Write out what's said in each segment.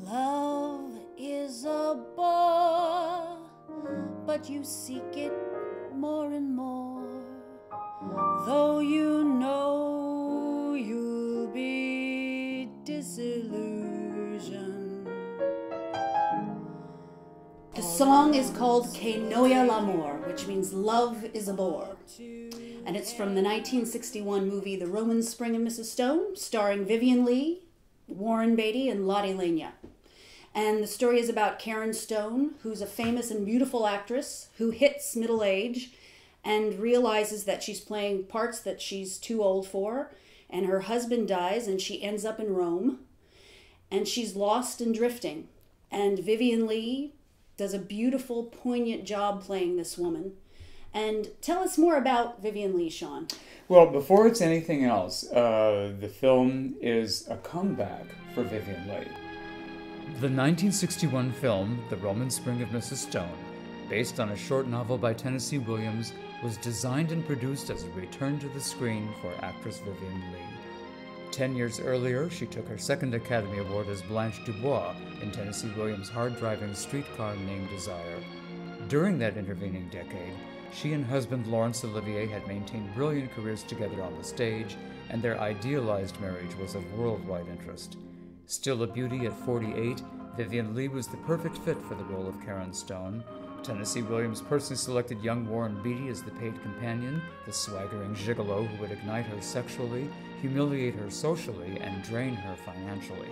Love is a bore, but you seek it more and more, though you know you'll be disillusioned. The song is called Noia L'Amour, which means love is a bore. And it's from the 1961 movie The Roman Spring of Mrs. Stone, starring Vivien Leigh, Warren Beatty, and Lotte Lenya. And the story is about Karen Stone, who's a famous and beautiful actress who hits middle age and realizes that she's playing parts that she's too old for. And her husband dies and she ends up in Rome. And she's lost and drifting. And Vivien Leigh does a beautiful, poignant job playing this woman. And tell us more about Vivien Leigh, Sean. Well, before it's anything else, the film is a comeback for Vivien Leigh. The 1961 film, The Roman Spring of Mrs. Stone, based on a short novel by Tennessee Williams, was designed and produced as a return to the screen for actress Vivien Leigh. 10 years earlier, she took her second Academy Award as Blanche Dubois in Tennessee Williams' hard-driving streetcar named Desire. During that intervening decade, she and husband Laurence Olivier had maintained brilliant careers together on the stage, and their idealized marriage was of worldwide interest. Still a beauty at 48, Vivien Leigh was the perfect fit for the role of Karen Stone. Tennessee Williams personally selected young Warren Beatty as the paid companion, the swaggering gigolo who would ignite her sexually, humiliate her socially, and drain her financially.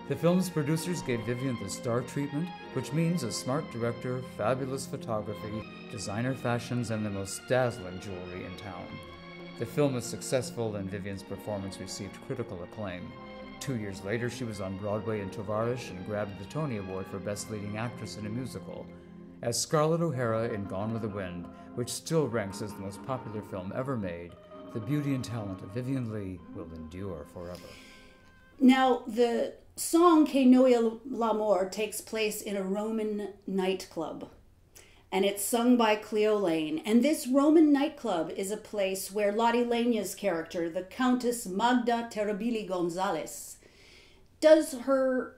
The film's producers gave Vivien the star treatment, which means a smart director, fabulous photography, designer fashions, and the most dazzling jewelry in town. The film was successful, and Vivien's performance received critical acclaim. 2 years later, she was on Broadway in Tovarish and grabbed the Tony Award for Best Leading Actress in a Musical. As Scarlett O'Hara in Gone with the Wind, which still ranks as the most popular film ever made, the beauty and talent of Vivien Leigh will endure forever. Now, the song Que Noia L'Amour takes place in a Roman nightclub, and it's sung by Cleo Laine. And this Roman nightclub is a place where Lotte Lenya's character, the Countess Magda Terabili Gonzalez, does her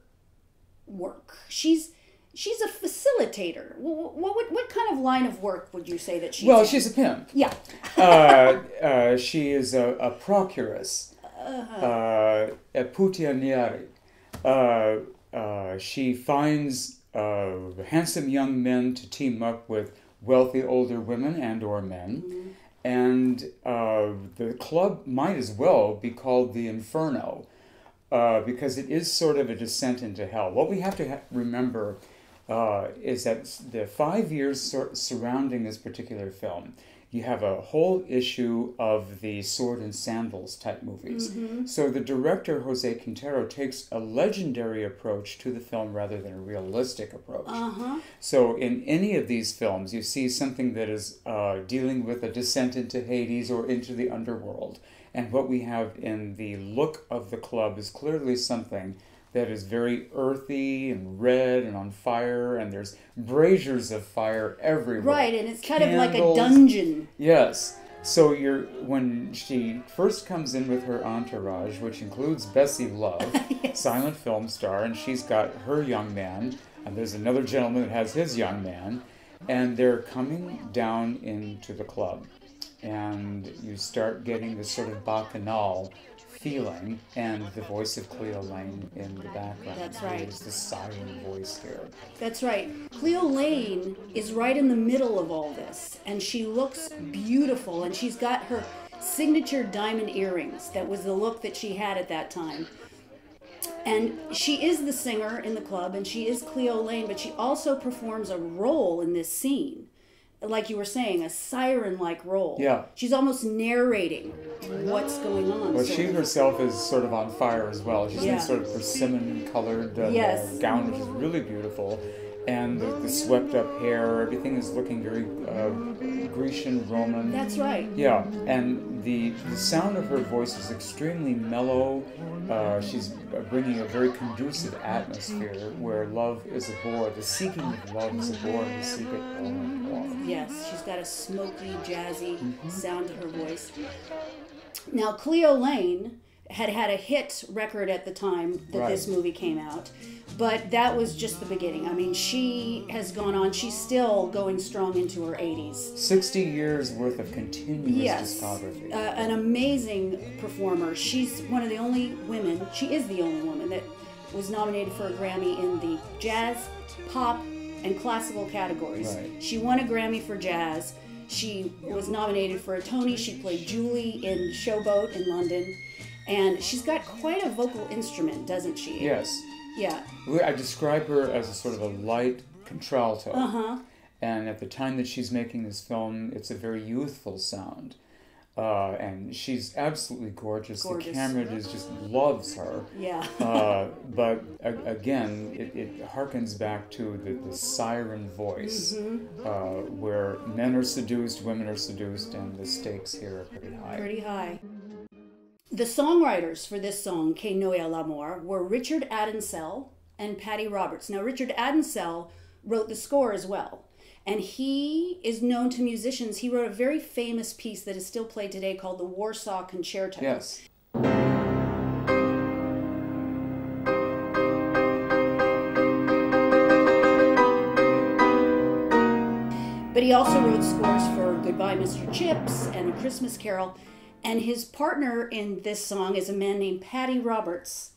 work. She's a facilitator. What kind of line of work would you say that she's in? She's a pimp. Yeah. She is a procuress, a putianieri. She finds handsome young men to team up with wealthy older women and or men. Mm-hmm. And the club might as well be called the Inferno, because it is sort of a descent into hell. What we have to remember is that the 5 years surrounding this particular film, you have a whole issue of the sword and sandals type movies. Mm-hmm. So the director, José Quintero, takes a legendary approach to the film rather than a realistic approach. Uh-huh. So in any of these films, you see something that is dealing with a descent into Hades or into the underworld. And what we have in the look of the club is clearly something that is very earthy and red and on fire, and there's braziers of fire everywhere. Right, and it's kind of like a dungeon. Yes. So when she first comes in with her entourage, which includes Bessie Love, yes, silent film star, and she's got her young man, and there's another gentleman that has his young man, and they're coming down into the club. And you start getting this sort of bacchanal feeling, and the voice of Cleo Laine in the background. That's right. There's the siren voice here. That's right. Cleo Laine is right in the middle of all this, and she looks beautiful, and she's got her signature diamond earrings. That was the look that she had at that time. And she is the singer in the club, and she is Cleo Laine, but she also performs a role in this scene. Like you were saying, a siren-like role. Yeah. She's almost narrating what's going on. Well, she herself is sort of on fire as well. She's in sort of persimmon-colored gown, which is really beautiful. And the swept-up hair, everything is looking very Grecian, Roman. That's right. Yeah, and the sound of her voice is extremely mellow. She's bringing a very conducive atmosphere where love is a bore. The seeking of love is a bore, and the seek it all and all. Yes, she's got a smoky, jazzy sound to her voice. Now, Cleo Laine had a hit record at the time that this movie came out. But that was just the beginning. I mean, she has gone on. She's still going strong into her 80s. 60 years worth of continuous discography. An amazing performer. She's one of the only women, she is the only woman that was nominated for a Grammy in the jazz, pop, and classical categories. Right. She won a Grammy for jazz. She was nominated for a Tony. She played Julie in Showboat in London. And she's got quite a vocal instrument, doesn't she? Yes. Yeah. I describe her as a sort of a light contralto. Uh-huh. And at the time that she's making this film, it's a very youthful sound. And she's absolutely gorgeous. The camera just loves her. Yeah. But again, it harkens back to the siren voice, where men are seduced, women are seduced, and the stakes here are pretty high. Pretty high. The songwriters for this song, Que Noia L'Amour, were Richard Addinsell and Paddy Roberts. Now, Richard Addinsell wrote the score as well. And he is known to musicians. He wrote a very famous piece that is still played today called the Warsaw Concerto. Yes. But he also wrote scores for Goodbye, Mr. Chips and A Christmas Carol. And his partner in this song is a man named Paddy Roberts.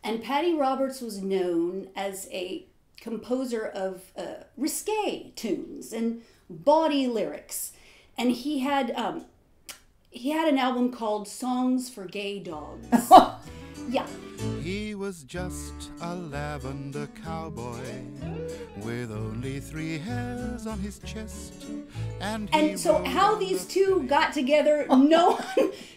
And Paddy Roberts was known as a composer of risque tunes and bawdy lyrics. And he had an album called Songs for Gay Dogs. Yeah. He was just a lavender cowboy with only 3 hairs on his chest. And so how these two got together, no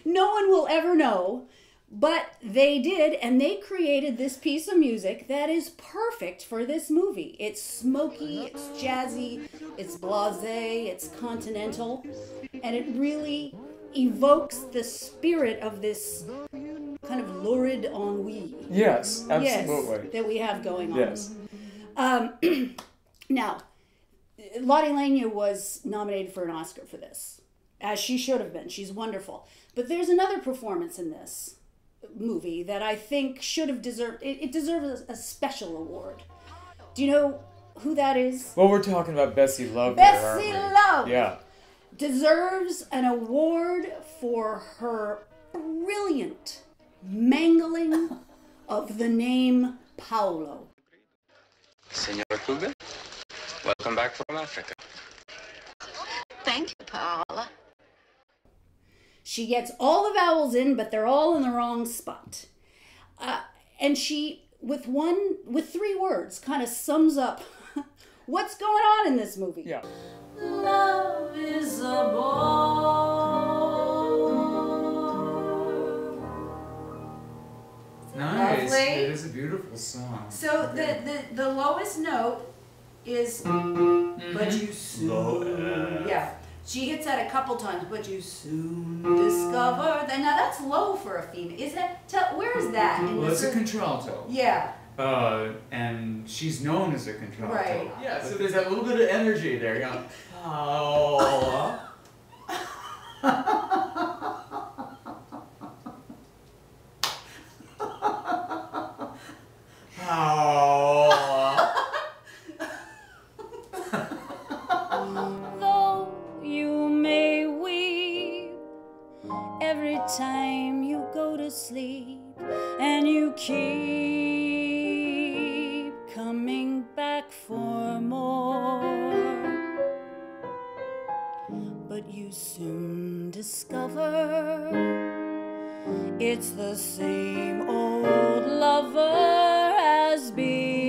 one will ever know. But they did, and they created this piece of music that is perfect for this movie. It's smoky, it's jazzy, it's blasé, it's continental, and it really evokes the spirit of this kind of lurid ennui. Yes, absolutely. Yes, that we have going on. Yes. Now, Lotte Lenya was nominated for an Oscar for this, as she should have been. She's wonderful. But there's another performance in this movie that I think should have deserved, it deserves a special award. Do you know who that is? Well, we're talking about Bessie Love Bessie here, aren't we? Love! Yeah. Deserves an award for her brilliant mangling of the name Paolo. Senor Cougar, welcome back from Africa. Thank you, Paola. She gets all the vowels in, but they're all in the wrong spot. And she, with 3 words, kind of sums up what's going on in this movie. Yeah. Love is a bore. Nice. Lovely. It is a beautiful song. So the lowest note is, but you soon. Yeah. She hits that a couple times, but you soon discover. Now that's low for a female. Is that? Where is that? Well, it's a contralto. Yeah. And she's known as a contralto. Right. Yeah, so there's that little bit of energy there. You're going, oh. Though you may weep every time you go to sleep, and you keep coming back for more, but you soon discover it's the same old lover as before.